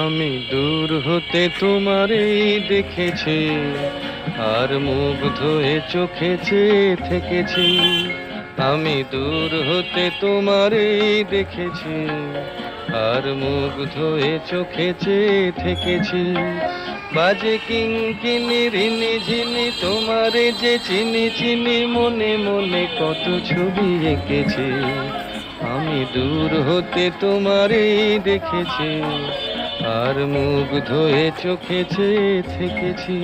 আমি দূর হতে তোমারই দেখেছি, আর মুগ্ধ হয়ে চোখে চেয়ে থেকেছি। আমি দূর হতে তোমারই দেখেছি, আর মুগ্ধ হয়ে চোখে চেয়ে থেকেছি। বাজে কিঙ্কিনি রিনি ঝিনি তোমারে যে চিনি চিনি, মনে মনে কত ছবি এঁকেছি। আমি দূর হতে তোমারই দেখেছি, আর মুগ্ধ হয়ে চোখে চেয়ে থেকেছি।